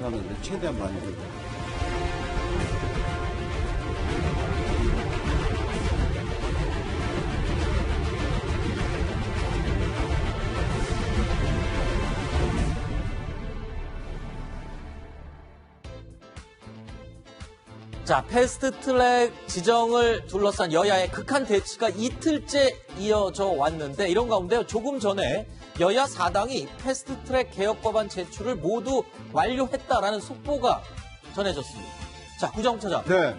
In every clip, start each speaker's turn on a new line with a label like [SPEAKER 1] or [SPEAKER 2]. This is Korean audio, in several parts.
[SPEAKER 1] 못하는데 최대한 많이 하려고.
[SPEAKER 2] 자, 패스트트랙 지정을 둘러싼 여야의 극한 대치가 이틀째 이어져 왔는데 이런 가운데 조금 전에 여야 4당이 패스트트랙 개혁 법안 제출을 모두 완료했다라는 속보가 전해졌습니다. 자, 구정처장.
[SPEAKER 1] 네.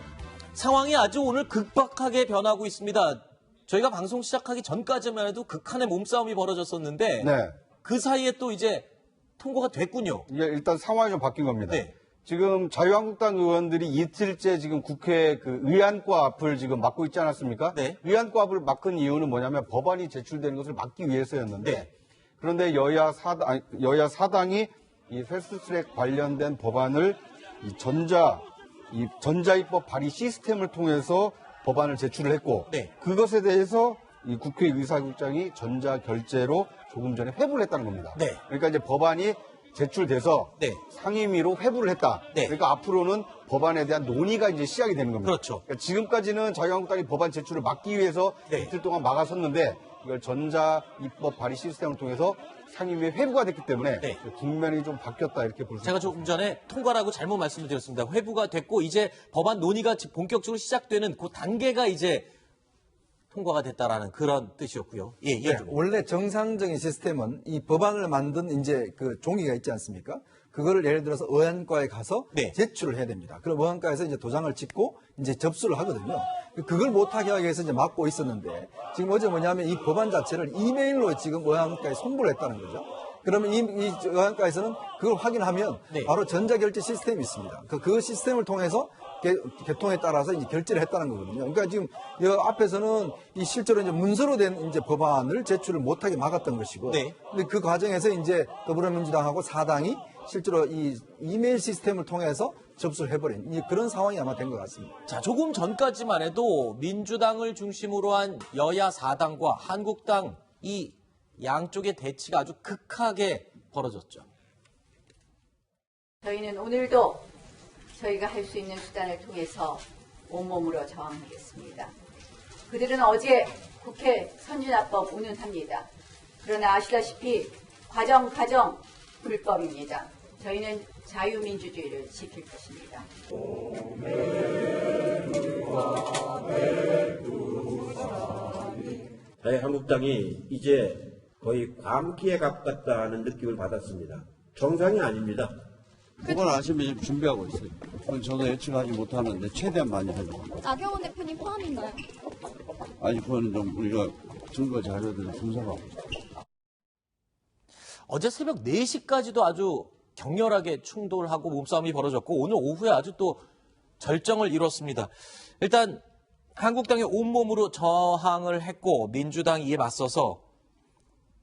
[SPEAKER 2] 상황이 아주 오늘 급박하게 변하고 있습니다. 저희가 방송 시작하기 전까지만 해도 극한의 몸싸움이 벌어졌었는데
[SPEAKER 1] 네.
[SPEAKER 2] 그 사이에 또 이제 통과가 됐군요.
[SPEAKER 1] 이게 일단 상황이 좀 바뀐 겁니다.
[SPEAKER 2] 네.
[SPEAKER 1] 지금 자유한국당 의원들이 이틀째 지금 국회 그 의안과 앞을 지금 막고 있지 않았습니까?
[SPEAKER 2] 네.
[SPEAKER 1] 의안과 앞을 막은 이유는 뭐냐면 법안이 제출되는 것을 막기 위해서였는데
[SPEAKER 2] 네.
[SPEAKER 1] 그런데 여야 4당이 이 패스트트랙 관련된 법안을 이 전자입법 발의 시스템을 통해서 법안을 제출을 했고
[SPEAKER 2] 네.
[SPEAKER 1] 그것에 대해서 이 국회의사국장이 전자결재로 조금 전에 회부를 했다는 겁니다.
[SPEAKER 2] 네.
[SPEAKER 1] 그러니까 이제 법안이 제출돼서
[SPEAKER 2] 네.
[SPEAKER 1] 상임위로 회부를 했다.
[SPEAKER 2] 네.
[SPEAKER 1] 그러니까 앞으로는 법안에 대한 논의가 이제 시작이 되는 겁니다.
[SPEAKER 2] 그렇죠.
[SPEAKER 1] 그러니까 지금까지는 자유한국당이 법안 제출을 막기 위해서
[SPEAKER 2] 네.
[SPEAKER 1] 이틀 동안 막아섰는데 이걸 전자입법 발의 시스템을 통해서 상임위에 회부가 됐기 때문에
[SPEAKER 2] 네.
[SPEAKER 1] 국면이 좀 바뀌었다 이렇게 볼 수
[SPEAKER 2] 제가
[SPEAKER 1] 있습니다.
[SPEAKER 2] 조금 전에 통과라고 잘못 말씀을 드렸습니다. 회부가 됐고 이제 법안 논의가 본격적으로 시작되는 그 단계가 이제 통과가 됐다라는 그런 뜻이었고요. 예,
[SPEAKER 3] 네, 원래 정상적인 시스템은 이 법안을 만든 이제 그 종이가 있지 않습니까? 그거를 예를 들어서 의안과에 가서
[SPEAKER 2] 네.
[SPEAKER 3] 제출을 해야 됩니다. 그럼 의안과에서 이제 도장을 찍고 이제 접수를 하거든요. 그걸 못하게 하기 위해서 이제 막고 있었는데 지금 어제 뭐냐면 이 법안 자체를 이메일로 지금 의안과에 송부를 했다는 거죠. 그러면 이 의안과에서는 그걸 확인하면
[SPEAKER 2] 네.
[SPEAKER 3] 바로 전자결제 시스템이 있습니다. 그 시스템을 통해서 개통에 따라서 이제 결제를 했다는 거거든요. 그러니까 지금 이 앞에서는 이 실제로 이제 문서로 된 이제 법안을 제출을 못하게 막았던 것이고,
[SPEAKER 2] 네.
[SPEAKER 3] 근데 그 과정에서 이제 더불어민주당하고 사당이 실제로 이 이메일 시스템을 통해서 접수를 해버린 그런 상황이 아마 된 것 같습니다.
[SPEAKER 2] 자, 조금 전까지만 해도 민주당을 중심으로 한 여야 4당과 한국당 이 양쪽의 대치가 아주 극하게 벌어졌죠.
[SPEAKER 4] 저희는 오늘도 저희가 할 수 있는 수단을 통해서 온몸으로 저항하겠습니다. 그들은 어제 국회 선진화법 운운합니다. 그러나 아시다시피 과정 불법입니다. 저희는 자유민주주의를 지킬 것입니다.
[SPEAKER 5] 자유한국당이 이제 거의 광기에 가깝다는 느낌을 받았습니다. 정상이 아닙니다.
[SPEAKER 1] 그건 아시면 지금 준비하고 있어요. 그건 저도 예측하지 못하는데 최대한 많이 하려고.
[SPEAKER 6] 나경원 대표님 포함인가요?
[SPEAKER 1] 아니 그건 좀 우리가 증거 자료들을 분석하고 있어요.
[SPEAKER 2] 어제 새벽 4시까지도 아주 격렬하게 충돌하고 몸싸움이 벌어졌고 오늘 오후에 아주 또 절정을 이뤘습니다. 일단 한국당이 온몸으로 저항을 했고 민주당이 이에 맞서서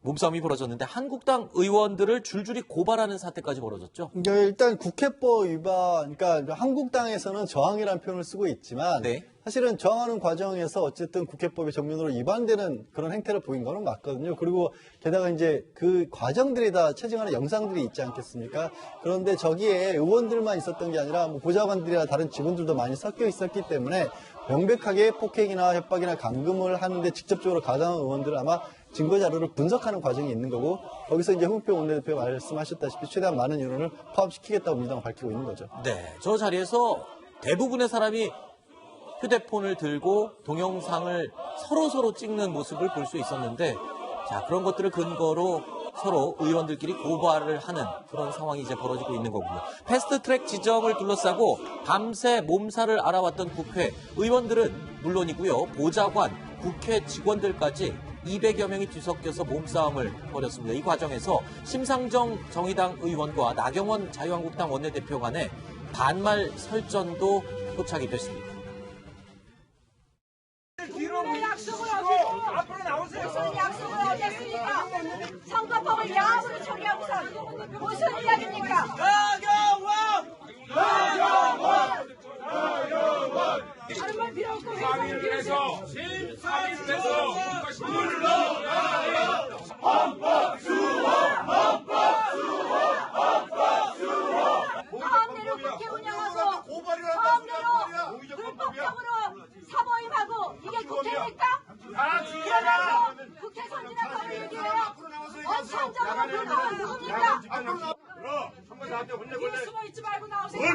[SPEAKER 2] 몸싸움이 벌어졌는데 한국당 의원들을 줄줄이 고발하는 사태까지 벌어졌죠.
[SPEAKER 7] 그러니까 일단 국회법 위반, 그러니까 한국당에서는 저항이라는 표현을 쓰고 있지만
[SPEAKER 2] 네.
[SPEAKER 7] 사실은 저항하는 과정에서 어쨌든 국회법의 정면으로 위반되는 그런 행태를 보인 거는 맞거든요. 그리고 게다가 이제 그 과정들이 다 체증하는 영상들이 있지 않겠습니까? 그런데 저기에 의원들만 있었던 게 아니라 뭐 보좌관들이나 다른 직원들도 많이 섞여 있었기 때문에 명백하게 폭행이나 협박이나 감금을 하는데 직접적으로 가담한 의원들은 아마 증거 자료를 분석하는 과정이 있는 거고 거기서 이제 홍익표 원내대표가 말씀하셨다시피 최대한 많은 인원을 포함시키겠다고 민주당은 밝히고 있는 거죠.
[SPEAKER 2] 네, 저 자리에서 대부분의 사람이 휴대폰을 들고 동영상을 서로 찍는 모습을 볼 수 있었는데 자, 그런 것들을 근거로 서로 의원들끼리 고발을 하는 그런 상황이 이제 벌어지고 있는 거군요. 패스트트랙 지정을 둘러싸고 밤새 몸살을 앓아왔던 국회 의원들은 물론이고요. 보좌관, 국회 직원들까지 200여 명이 뒤섞여서 몸싸움을 벌였습니다. 이 과정에서 심상정 정의당 의원과 나경원 자유한국당 원내대표 간의 반말 설전도 포착이 됐습니다.
[SPEAKER 8] 약속을 하고 앞으로 나오세요. 무슨 약속을 하겠습니까? 선거법을 야합으로 처리하고서 무슨 이야기입니까? 나경원! 다른 말 필요 없고
[SPEAKER 9] 상임위에서 심사위원회에서 물러나요. 헌법 수호! 헌법 수호! 헌법 수호!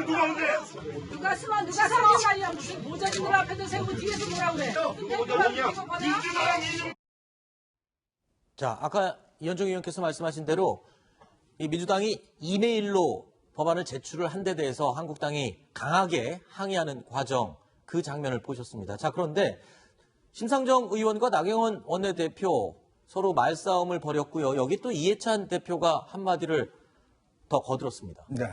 [SPEAKER 8] 누가 쓰면 말이야. 무슨 보좌진들 앞에도 세우고 뒤에서 뭐라 그래.
[SPEAKER 2] 자, 아까 이현정 의원께서 말씀하신 대로 이 민주당이 이메일로 법안을 제출을 한 데 대해서 한국당이 강하게 항의하는 과정, 그 장면을 보셨습니다. 자, 그런데 심상정 의원과 나경원 원내대표 서로 말싸움을 벌였고요. 여기 또 이해찬 대표가 한마디를 더 거들었습니다.
[SPEAKER 3] 네.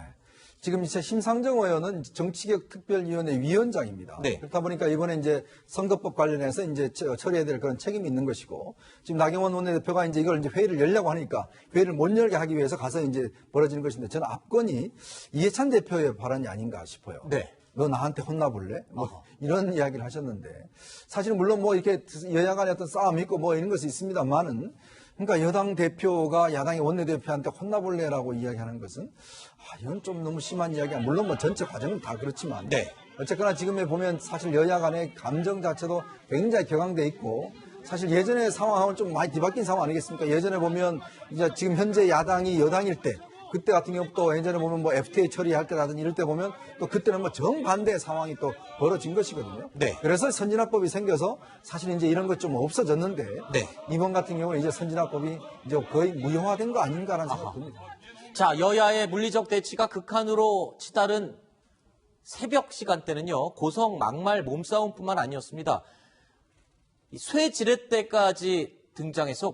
[SPEAKER 3] 지금 이제 심상정 의원은 정치개혁 특별위원회 위원장입니다.
[SPEAKER 2] 네.
[SPEAKER 3] 그렇다 보니까 이번에 이제 선거법 관련해서 이제 처리해야 될 그런 책임이 있는 것이고, 지금 나경원 원내대표가 이제 이걸 이제 회의를 열려고 하니까 회의를 못 열게 하기 위해서 가서 이제 벌어지는 것인데, 저는 압권이 이해찬 대표의 발언이 아닌가 싶어요.
[SPEAKER 2] 네.
[SPEAKER 3] 너 나한테 혼나볼래? 뭐 이런 이야기를 하셨는데, 사실은 물론 뭐 이렇게 여야 간의 어떤 싸움이 있고 뭐 이런 것이 있습니다만은, 그러니까 여당 대표가 야당의 원내대표한테 혼나볼래라고 이야기하는 것은, 이건 좀 너무 심한 이야기야. 물론 뭐 전체 과정은 다 그렇지만,
[SPEAKER 2] 네.
[SPEAKER 3] 어쨌거나 지금에 보면 사실 여야 간의 감정 자체도 굉장히 격앙돼 있고, 사실 예전의 상황하고는 좀 많이 뒤바뀐 상황 아니겠습니까? 예전에 보면 이제 지금 현재 야당이 여당일 때, 그때 같은 경우 또 예전에 보면 뭐 FTA 처리할 때라든지 이럴 때 보면 또 그때는 뭐 정반대의 상황이 또 벌어진 것이거든요.
[SPEAKER 2] 네.
[SPEAKER 3] 그래서 선진화법이 생겨서 사실 이제 이런 것 좀 없어졌는데,
[SPEAKER 2] 네.
[SPEAKER 3] 이번 같은 경우는 이제 선진화법이 이제 거의 무효화된 거 아닌가라는 생각이 듭니다.
[SPEAKER 2] 자, 여야의 물리적 대치가 극한으로 치달은 새벽 시간대는요, 고성 막말 몸싸움뿐만 아니었습니다. 이 쇠지렛대까지 등장해서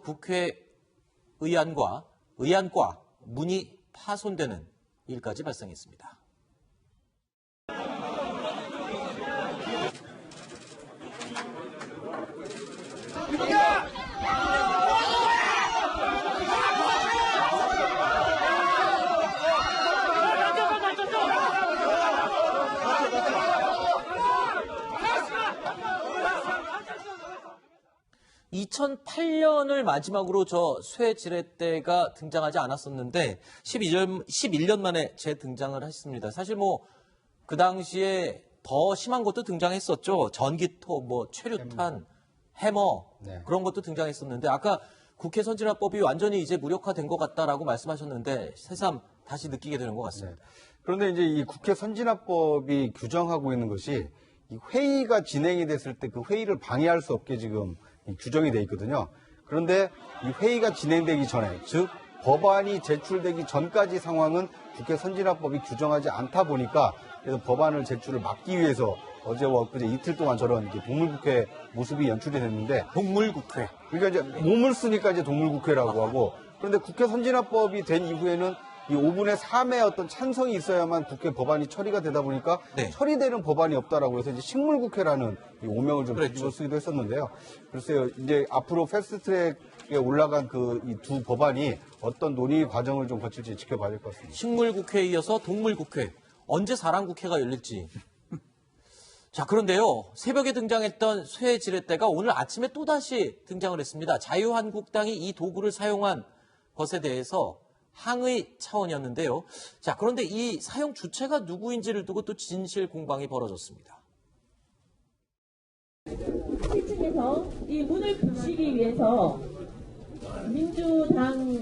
[SPEAKER 2] 국회의안과 문이 파손되는 일까지 발생했습니다. 2008년을 마지막으로 저 쇠지렛대가 등장하지 않았었는데 11년 만에 재등장을 했습니다. 사실 뭐 그 당시에 더 심한 것도 등장했었죠. 전기톱, 뭐 최루탄, 해머
[SPEAKER 1] 네.
[SPEAKER 2] 그런 것도 등장했었는데 아까 국회 선진화법이 완전히 이제 무력화된 것 같다라고 말씀하셨는데 새삼 다시 느끼게 되는 것 같습니다.
[SPEAKER 1] 네. 그런데 이제 이 국회 선진화법이 규정하고 있는 것이 이 회의가 진행이 됐을 때 그 회의를 방해할 수 없게 지금 규정이 돼 있거든요. 그런데 이 회의가 진행되기 전에, 즉 법안이 제출되기 전까지 상황은 국회 선진화법이 규정하지 않다 보니까 그래서 법안을 제출을 막기 위해서 어제와 엊그제 이틀 동안 저런 이렇게 동물국회 모습이 연출이 됐는데,
[SPEAKER 2] 동물국회.
[SPEAKER 1] 그러니까 이제 몸을 쓰니까 이제 동물국회라고 하고, 그런데 국회 선진화법이 된 이후에는 이 5분의 3의 어떤 찬성이 있어야만 국회 법안이 처리가 되다 보니까
[SPEAKER 2] 네.
[SPEAKER 1] 처리되는 법안이 없다라고 해서 이제 식물국회라는 이 오명을 좀
[SPEAKER 2] 그렇죠.
[SPEAKER 1] 붙여 쓰기도 했었는데요. 글쎄요, 이제 앞으로 패스트트랙에 올라간 그 이 두 법안이 어떤 논의 과정을 좀 거칠지 지켜봐야 될 것 같습니다.
[SPEAKER 2] 식물국회에 이어서 동물국회. 언제 사람국회가 열릴지. 자, 그런데요. 새벽에 등장했던 쇠지렛대가 오늘 아침에 또다시 등장을 했습니다. 자유한국당이 이 도구를 사용한 것에 대해서 항의 차원이었는데요. 자, 그런데 이 사용 주체가 누구인지를 두고 또 진실 공방이 벌어졌습니다.
[SPEAKER 10] 실층에서 이 문을 붙이기 위해서 민주당인지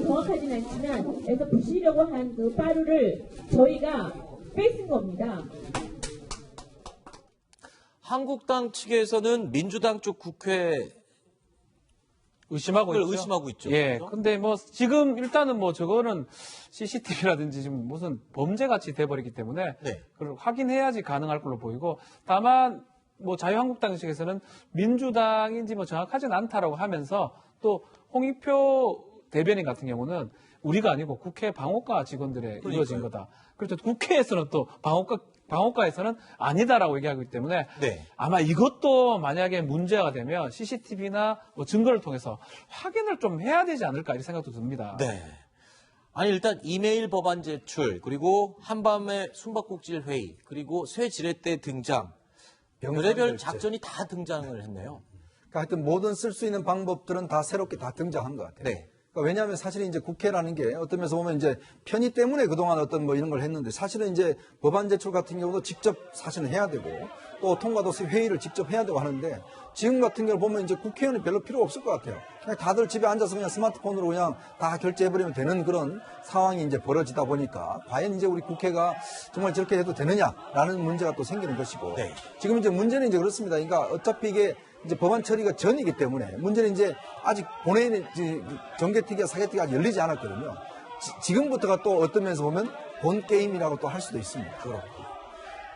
[SPEAKER 10] 정확하지는 않지만 그래서 붙이려고 한 그 빠루를 저희가 뺏은 겁니다.
[SPEAKER 2] 한국당 측에서는 민주당 쪽 국회
[SPEAKER 11] 의심하고
[SPEAKER 2] 있죠.
[SPEAKER 11] 예.
[SPEAKER 2] 그렇죠?
[SPEAKER 11] 근데 뭐 지금 일단은 뭐 저거는 CCTV라든지 지금 무슨 범죄 같이 돼버리기 때문에
[SPEAKER 2] 네.
[SPEAKER 11] 그걸 확인해야지 가능할 걸로 보이고, 다만 뭐 자유한국당 측에서는 민주당인지 뭐 정확하진 않다라고 하면서, 또 홍익표 대변인 같은 경우는 우리가 아니고 국회 방호과 직원들의 이루어진 거다. 그렇죠. 국회에서는 또 방호과에서는 아니다라고 얘기하기 때문에
[SPEAKER 2] 네.
[SPEAKER 11] 아마 이것도 만약에 문제가 되면 CCTV나 뭐 증거를 통해서 확인을 좀 해야 되지 않을까 이런 생각도 듭니다.
[SPEAKER 2] 네. 아니 일단 이메일 법안 제출, 그리고 한밤의 숨바꼭질 회의, 그리고 쇠지렛대 등장, 별의별 작전이 다 등장을 했네요.
[SPEAKER 3] 그러니까 하여튼 모든 쓸 수 있는 방법들은 다 새롭게 다 등장한 것 같아요.
[SPEAKER 2] 네.
[SPEAKER 3] 그러니까 왜냐하면 사실은 이제 국회라는 게 어떤 면에서 보면 이제 편의 때문에 그동안 어떤 뭐 이런 걸 했는데 사실은 이제 법안 제출 같은 경우도 직접 사실은 해야 되고 또 통과도 회의를 직접 해야 되고 하는데 지금 같은 경우 보면 이제 국회의원이 별로 필요 없을 것 같아요. 그냥 다들 집에 앉아서 그냥 스마트폰으로 그냥 다 결제해버리면 되는 그런 상황이 이제 벌어지다 보니까 과연 이제 우리 국회가 정말 저렇게 해도 되느냐라는 문제가 또 생기는 것이고
[SPEAKER 2] 네.
[SPEAKER 3] 지금 이제 문제는 이제 그렇습니다. 그러니까 어차피 이게 이제 법안 처리가 전이기 때문에 문제는 이제 아직 본회의는 정개특위와 사개특위가 열리지 않았거든요. 지금부터가 또 어떤 면에서 보면 본 게임이라고 또 할 수도 있습니다.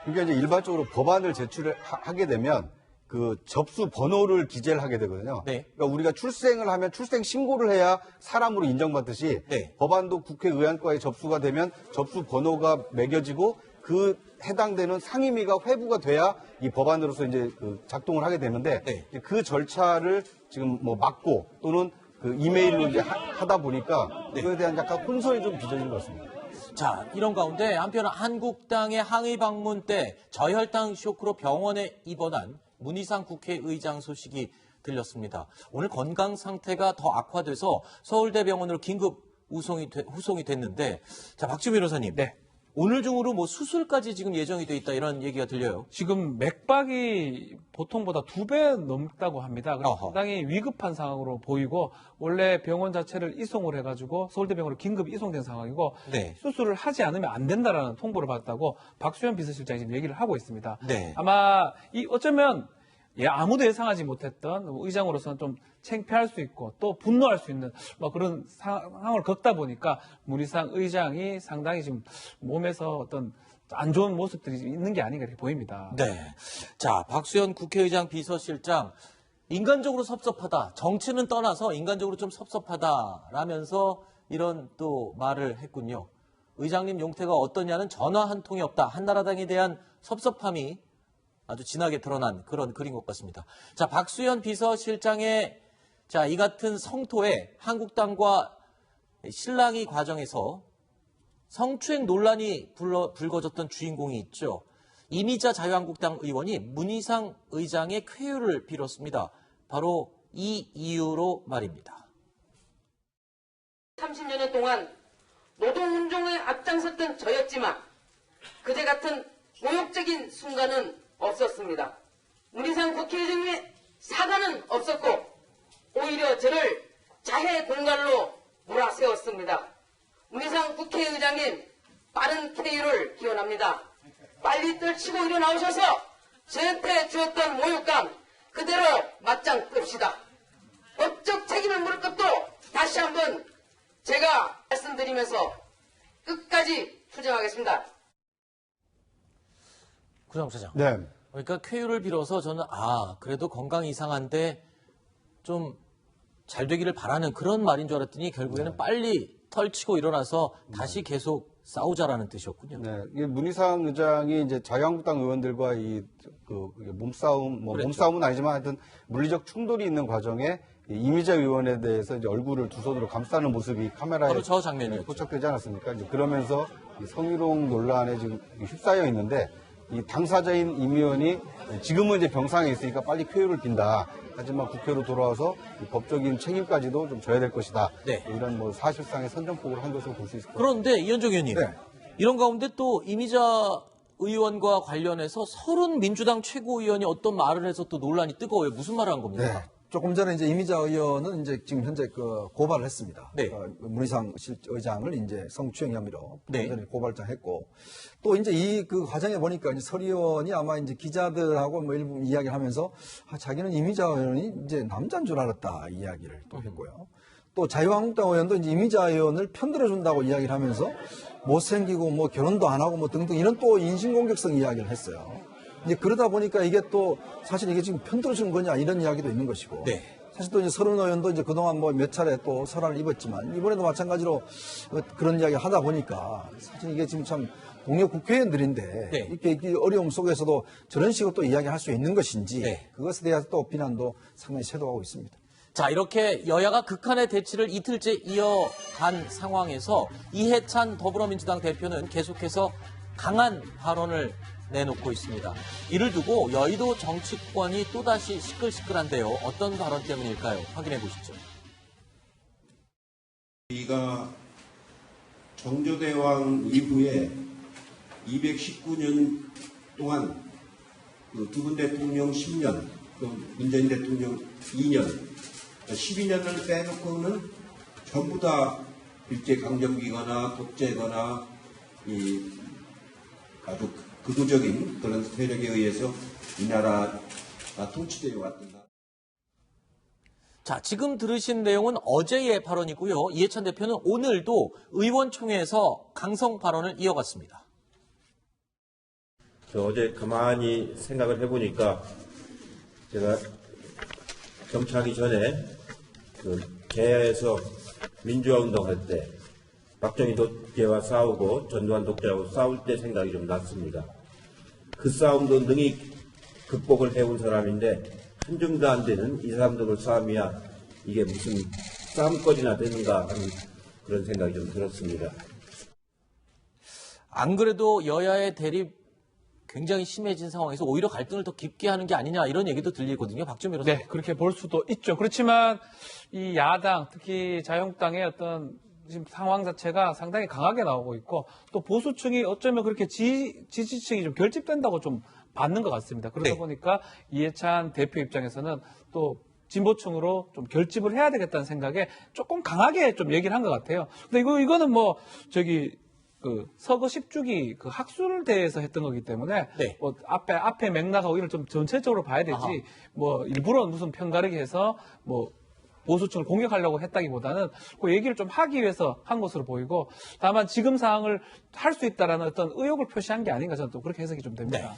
[SPEAKER 1] 그러니까 이제 일반적으로 법안을 제출하게 되면 그 접수 번호를 기재를 하게 되거든요.
[SPEAKER 2] 네.
[SPEAKER 1] 그러니까 우리가 출생을 하면 출생 신고를 해야 사람으로 인정받듯이
[SPEAKER 2] 네.
[SPEAKER 1] 법안도 국회의안과에 접수가 되면 접수 번호가 매겨지고 그 해당되는 상임위가 회부가 돼야 이 법안으로서 이제 그 작동을 하게 되는데
[SPEAKER 2] 네.
[SPEAKER 1] 그 절차를 지금 뭐 막고 또는 그 이메일로 이제 하다 보니까 그에 대한 약간 혼선이 좀 빚어진 것 같습니다.
[SPEAKER 2] 자, 이런 가운데 한편 한국당의 항의 방문 때 저혈당 쇼크로 병원에 입원한 문희상 국회의장 소식이 들렸습니다. 오늘 건강 상태가 더 악화돼서 서울대병원으로 긴급 후송이 됐는데, 자, 박지우 변호사님.
[SPEAKER 11] 네.
[SPEAKER 2] 오늘 중으로 뭐 수술까지 지금 예정이 돼 있다 이런 얘기가 들려요.
[SPEAKER 11] 지금 맥박이 보통보다 2배 넘다고 합니다. 그래서
[SPEAKER 2] 어허.
[SPEAKER 11] 상당히 위급한 상황으로 보이고 원래 병원 자체를 이송을 해가지고 서울대병원으로 긴급 이송된 상황이고
[SPEAKER 2] 네.
[SPEAKER 11] 수술을 하지 않으면 안 된다라는 통보를 받았다고 박수현 비서실장이 지금 얘기를 하고 있습니다.
[SPEAKER 2] 네.
[SPEAKER 11] 아마 어쩌면 아무도 예상하지 못했던 의장으로서는 좀 창피할 수 있고 또 분노할 수 있는 뭐 그런 상황을 겪다 보니까 문희상 의장이 상당히 지금 몸에서 어떤 안 좋은 모습들이 있는 게 아닌가 이렇게 보입니다.
[SPEAKER 2] 네. 자, 박수현 국회의장 비서실장 인간적으로 섭섭하다. 정치는 떠나서 인간적으로 좀 섭섭하다라면서 이런 또 말을 했군요. 의장님 용태가 어떠냐는 전화 한 통이 없다. 한나라당에 대한 섭섭함이 아주 진하게 드러난 그런 글인 것 같습니다. 자, 박수현 비서실장의 이 같은 성토에 한국당과 실랑이 과정에서 성추행 논란이 불거졌던 주인공이 있죠. 이미자 자유한국당 의원이 문희상 의장의 쾌유를 빌었습니다. 바로 이 이유로 말입니다.
[SPEAKER 12] 30년 동안 노동운동에 앞장섰던 저였지만 그제 같은 모욕적인 순간은 없었습니다. 문희상 국회의장의 사과는 없었고 오히려 저를 자해 공갈로 몰아세웠습니다. 문희상 국회의장님 빠른 쾌유를 기원합니다. 빨리 떨치고 일어나오셔서 저한테 주었던 모욕감 그대로 맞짱 뜹시다. 법적 책임을 물을 것도 다시 한번 제가 말씀드리면서 끝까지 투쟁하겠습니다.
[SPEAKER 2] 구정 차장.
[SPEAKER 1] 네.
[SPEAKER 2] 그러니까 쾌유를 빌어서 저는 그래도 건강이 이상한데 좀 잘 되기를 바라는 그런 말인 줄 알았더니 결국에는 빨리 털치고 일어나서 다시 계속 싸우자라는 뜻이었군요.
[SPEAKER 1] 네, 이게 문희상 의장이 이제 자유한국당 의원들과 몸싸움,
[SPEAKER 2] 그랬죠.
[SPEAKER 1] 몸싸움은 아니지만 하여튼 물리적 충돌이 있는 과정에 이미자 의원에 대해서 이제 얼굴을 두 손으로 감싸는 모습이 카메라에
[SPEAKER 2] 바로 저 장면이었죠.
[SPEAKER 1] 포착되지 않았습니까? 이제 그러면서 이 성희롱 논란에 지금 휩싸여 있는데 이 당사자인 임 의원이 지금은 이제 병상에 있으니까 빨리 쾌유를 빈다. 하지만 국회로 돌아와서 이 법적인 책임까지도 좀 져야 될 것이다.
[SPEAKER 2] 네.
[SPEAKER 1] 이런 뭐 사실상의 선전포고를 한 것으로 볼 수 있을 것 같습니다.
[SPEAKER 2] 그런데 이현정 의원님,
[SPEAKER 3] 네.
[SPEAKER 2] 이런 가운데 또 이미자 의원과 관련해서 서른 민주당 최고위원이 어떤 말을 해서 또 논란이 뜨거워요. 무슨 말을 한 겁니까?
[SPEAKER 3] 네. 조금 전에 이제 이미자 의원은 이제 지금 현재 고발을 했습니다.
[SPEAKER 2] 네.
[SPEAKER 3] 문희상 의장을 이제 성추행 혐의로
[SPEAKER 2] 네.
[SPEAKER 3] 고발장 했고 또 이제 이 과정에 보니까 이제 설 의원이 아마 이제 기자들하고 뭐 일부 이야기를 하면서 자기는 이미자 의원이 이제 남자인 줄 알았다 이야기를 또 했고요. 또 자유한국당 의원도 이제 이미자 의원을 편들어준다고 이야기를 하면서 못생기고 뭐 결혼도 안 하고 뭐 등등 이런 또 인신공격성 이야기를 했어요. 이제 그러다 보니까 이게 또 사실 이게 지금 편들어주는 거냐 이런 이야기도 있는 것이고.
[SPEAKER 2] 네.
[SPEAKER 3] 사실 또 이제 서른 의원도 이제 그동안 뭐 몇 차례 또 설화를 입었지만 이번에도 마찬가지로 그런 이야기 하다 보니까 사실 이게 지금 참 동료 국회의원들인데
[SPEAKER 2] 네.
[SPEAKER 3] 이렇게 어려움 속에서도 저런 식으로 또 이야기할 수 있는 것인지
[SPEAKER 2] 네.
[SPEAKER 3] 그것에 대해서 또 비난도 상당히 쇄도하고 있습니다.
[SPEAKER 2] 자, 이렇게 여야가 극한의 대치를 이틀째 이어간 상황에서 이해찬 더불어민주당 대표는 계속해서 강한 발언을 내놓고 있습니다. 이를 두고 여의도 정치권이 또다시 시끌시끌한데요. 어떤 발언 때문일까요? 확인해 보시죠.
[SPEAKER 5] 우리가 정조대왕 이후에 219년 동안 그 두 분 대통령 10년, 또 문재인 대통령 2년, 12년을 빼놓고는 전부 다 일제강점기거나 독재거나 이 아주 극우적인 그런 세력에 의해서 이 나라가 통치되어 왔던.
[SPEAKER 2] 자, 지금 들으신 내용은 어제의 발언이고요. 이해찬 대표는 오늘도 의원총회에서 강성 발언을 이어갔습니다.
[SPEAKER 5] 저 어제 가만히 생각을 해보니까 제가 정치하기 전에 그 개에서 민주화운동할 때 박정희 독재와 싸우고 전두환 독재하고 싸울 때 생각이 좀 났습니다. 그 싸움도 능히 극복을 해온 사람인데 한 줌도 안 되는 이 사람들의 싸움이야 이게 무슨 싸움거리나 되는가 하는 그런 생각이 좀 들었습니다.
[SPEAKER 2] 안 그래도 여야의 대립 굉장히 심해진 상황에서 오히려 갈등을 더 깊게 하는 게 아니냐 이런 얘기도 들리거든요. 박주민 변호사.
[SPEAKER 11] 네, 그렇게 볼 수도 있죠. 그렇지만 이 야당, 특히 자유한국당의 어떤 지금 상황 자체가 상당히 강하게 나오고 있고 또 보수층이 어쩌면 그렇게 지지층이 좀 결집된다고 좀 받는 것 같습니다. 그러다
[SPEAKER 2] 네.
[SPEAKER 11] 보니까 이해찬 대표 입장에서는 또 진보층으로 좀 결집을 해야 되겠다는 생각에 조금 강하게 좀 얘기를 한 것 같아요. 근데 이거는 뭐 그 서거 10주기 그 학술대에서 했던 거기 때문에
[SPEAKER 2] 네.
[SPEAKER 11] 뭐 앞에 맥락하고 이걸 좀 전체적으로 봐야 되지
[SPEAKER 2] 아하.
[SPEAKER 11] 뭐 일부러 무슨 편가르기 해서 뭐 보수층을 공격하려고 했다기보다는 그 얘기를 좀 하기 위해서 한 것으로 보이고 다만 지금 상황을 할 수 있다라는 어떤 의욕을 표시한 게 아닌가 저는 또 그렇게 해석이 좀 됩니다.
[SPEAKER 2] 네.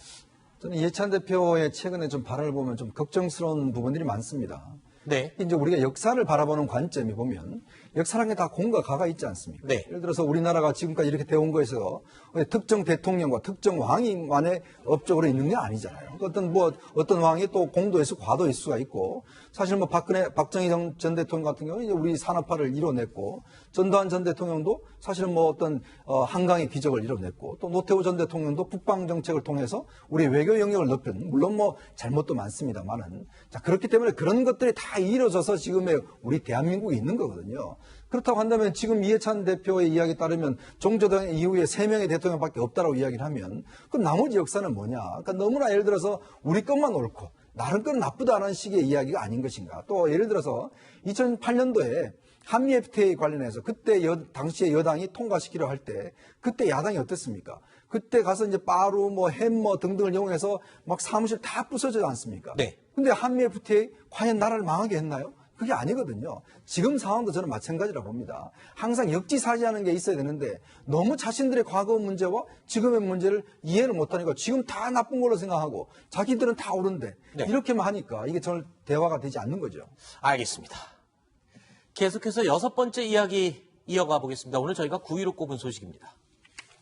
[SPEAKER 3] 저는 이해찬 대표의 최근에 좀 발언을 보면 좀 걱정스러운 부분들이 많습니다.
[SPEAKER 2] 네.
[SPEAKER 3] 이제 우리가 역사를 바라보는 관점이 보면 역사라는 게 다 공과 가가 있지 않습니까?
[SPEAKER 2] 네.
[SPEAKER 3] 예를 들어서 우리나라가 지금까지 이렇게 되어온 거에서 특정 대통령과 특정 왕이만의 업적으로 있는 게 아니잖아요. 어떤 왕이 또 공도 있고 과도 있을 수가 있고 사실 뭐 박정희 전 대통령 같은 경우는 이제 우리 산업화를 이뤄냈고 전두환 전 대통령도 사실은 뭐 어떤 한강의 기적을 이뤄냈고 또 노태우 전 대통령도 국방 정책을 통해서 우리 외교 영역을 넓힌 물론 뭐 잘못도 많습니다만은 자 그렇기 때문에 그런 것들이 다 이루어져서 지금의 우리 대한민국이 있는 거거든요. 그렇다고 한다면 지금 이해찬 대표의 이야기에 따르면 정조당 이후에 3명의 대통령밖에 없다라고 이야기를 하면 그럼 나머지 역사는 뭐냐? 그러니까 너무나 예를 들어서 우리 것만 옳고 다른 건 나쁘다는 식의 이야기가 아닌 것인가? 또 예를 들어서 2008년도에 한미 FTA 관련해서 그때 당시에 여당이 통과시키려 할 때 그때 야당이 어땠습니까? 그때 가서 이제 빠루 뭐 햄머 등등을 이용해서 막 사무실 다 부서지지 않습니까?
[SPEAKER 2] 네.
[SPEAKER 3] 근데 한미 FTA 과연 나라를 망하게 했나요? 그게 아니거든요. 지금 상황도 저는 마찬가지라고 봅니다. 항상 역지사지하는 게 있어야 되는데 너무 자신들의 과거 문제와 지금의 문제를 이해를 못하니까 지금 다 나쁜 걸로 생각하고 자기들은 다 옳은데
[SPEAKER 2] 네.
[SPEAKER 3] 이렇게만 하니까 이게 저는 대화가 되지 않는 거죠.
[SPEAKER 2] 알겠습니다. 계속해서 6번째 이야기 이어가 보겠습니다. 오늘 저희가 9위로 꼽은 소식입니다.